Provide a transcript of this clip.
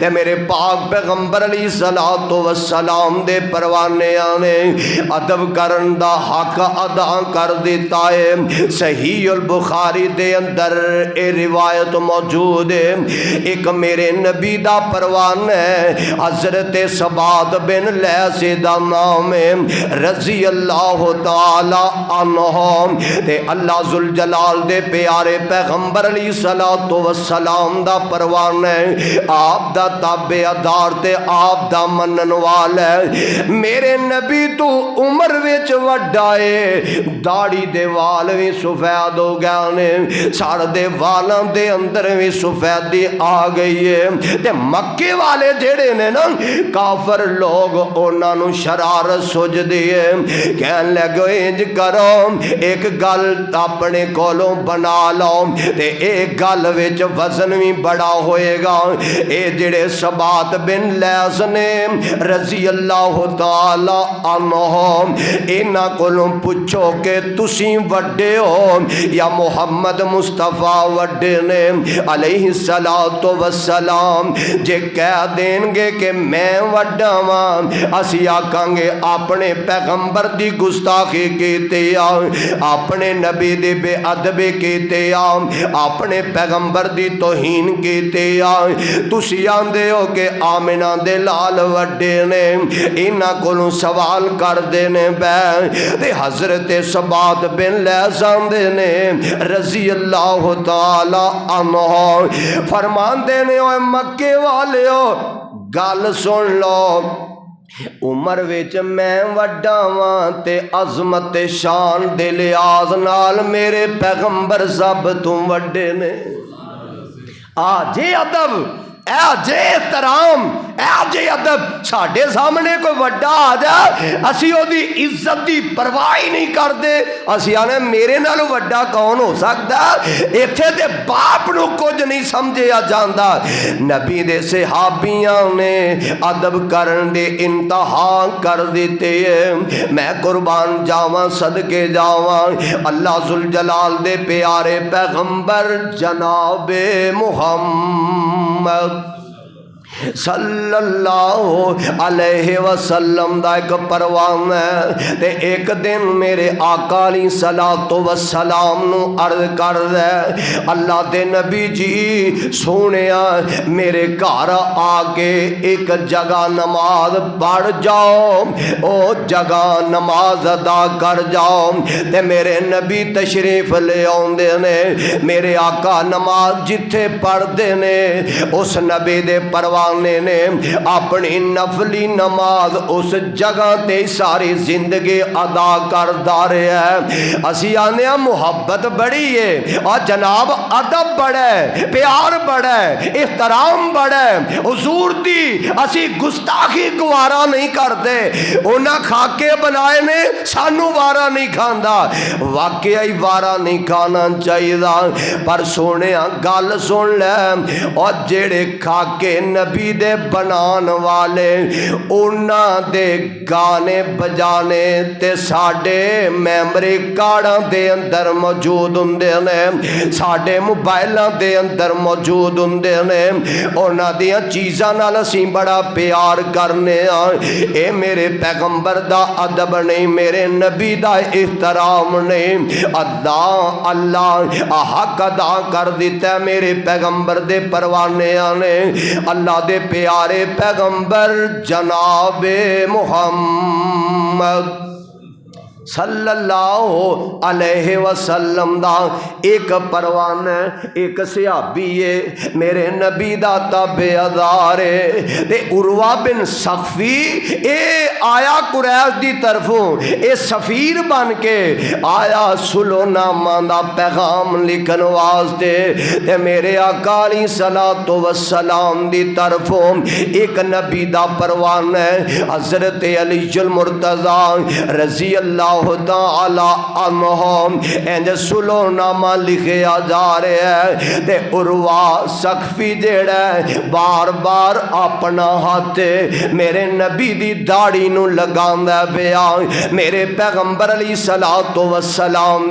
تے میرے پاک پیغمبر علیہ الصلوۃ والسلام دے پروانیاں نے ادب کرن دا حق ادا کر دیتا ہے۔ صحیح البخاری دے اندر اے روایت موجود ہے، ایک میرے نبی دا پروان ہے، حضرت ثبات بن لیث دا نام ہے رضی اللہ تعالی عنہ، تے اللہ ذوالجلال دے پیارے پیغمبر علیہ الصلوۃ والسلام دا پروان ہے، آپ دا تابعدار تے آپ دا منن والا ہے۔ میرے نبی تو عمر وچ وڈا ہے، داڑھی دے وال بھی سفید ہو گئے نے، سر دے والاں دے اندر بھی سفیدی آ گئی ہے، تے مکے والے جڑے نے نا کافر لوگ انہاں نوں شرارت سجدی ہے، کہن لگے انج کرو ایک گل اپنے کولوں بنا لو تے ایک گل وچ وزن بھی بڑا ہوئے گا۔ اے جڑے ثبات بن لیث نے رضی اللہ تعالی عنہ، انہاں کولوں پوچھو کہ تسی وڈے ہو یا محمد مصطفیٰ وڈے نے علیہ الصلوۃ والسلام؟ جے کہہ دیں گے کہ میں وڈا ہاں، اسی آکھاں گے اپنے پیغمبر دی گستاخی کیتے آ، اپنے نبی دی بے ادبی کیتے آ، اپنے پیغمبر دی توہین کیتے آ۔ تسی آندے ہو کہ آمنہ دے لال وڈے نے، انہاں کولوں سوال کر دینے بے تے حضرت ثبات بن لیث آندے نے رضی اللہ تعالی عنہ، فرمان دینے ہوئے مکے والے ہو گل سن لو، عمر وچ میں وڈا واں تے عظمت شان دے لحاظ نال میرے پیغمبر سب تو وڈے نے۔ آجے ادب، اے احترام، اے ادب، ساڈے سامنے کوئی وڈا آ جا اسی او دی عزت دی پرواہ ہی نہیں کردے، اسی آنے میرے نال وڈا کون ہو سکتا؟ ایتھے تے باپ نو کچھ نہیں سمجھیا جاندا۔ نبی دے صحابیاں نے ادب کرن دے انتہا کر دیتے ہیں، میں قربان جاواں صدقے جاواں اللہ ذوالجلال دے پیارے پیغمبر جناب محمد صلی اللہ علیہ وسلم دا ایک پروان ہے، تے ایک دن میرے آقا علیہ الصلوۃ والسلام نو عرض کر دے اللہ دے نبی جی سونیا میرے گھر آ کے ایک جگہ نماز پڑھ جاؤ، او جگہ نماز ادا کر جاؤ، تے میرے نبی تشریف لے آندے نے، میرے آقا نماز جتھے پڑھ دے نے اس نبی دے پروان نے اپنی نفلی نماز اس جگہ تے ساری زندگی ادا کر دارے ہے۔ اسی آنے محبت بڑی ہے اور جناب ادب بڑا ہے، پیار بڑا ہے، احترام بڑا ہے، حضور دی اسی گستاخی گوارا نہیں کرتے، انہاں کھاکے بنائے نے سانو وارا نہیں کھاندا، واقعی وارا نہیں کھانا چاہیے، پر سونے گل سن لے اور جڑے کھاکے نبی دے بنان والے انہاں دے گانے بجانے تے ساڈے میموری کارڈاں دے اندر موجود ہوندے نے، ساڈے موبائلاں دے اندر موجود ہوندے نے، انہاں دیاں چیزاں نال اسی بڑا پیار کرنے ہاں۔ اے میرے پیغمبر دا ادب نہیں، میرے نبی دا احترام نہیں، اللہ حق ادا کر دیتا ہے میرے پیغمبر دے پروانیاں نے، اللہ دے پیارے پیغمبر جناب محمد صلی اللہ علیہ وسلم دا ایک پروان ہے، ایک صحابی ہے میرے نبی دا تابعدار ہے، تے عروہ بن سخفی اے آیا قریش دی طرفوں، اے سفیر بن کے آیا سلو نامہ دا پیغام لکھن واسطے، تے میرے آقا علیہ الصلوۃ والسلام دی طرفوں ایک نبی دا پروان ہے حضرت علی المرتضی رضی اللہ تعالی عنہ، انج سلو نامہ لکھیا جا رہا ہے، تے عروہ سخفی جڑا ہے بار بار اپنا ہاتھ میرے نبی دی داڑھی نو لگاندا پیا، میرے پیغمبر علیہ الصلوۃ والسلام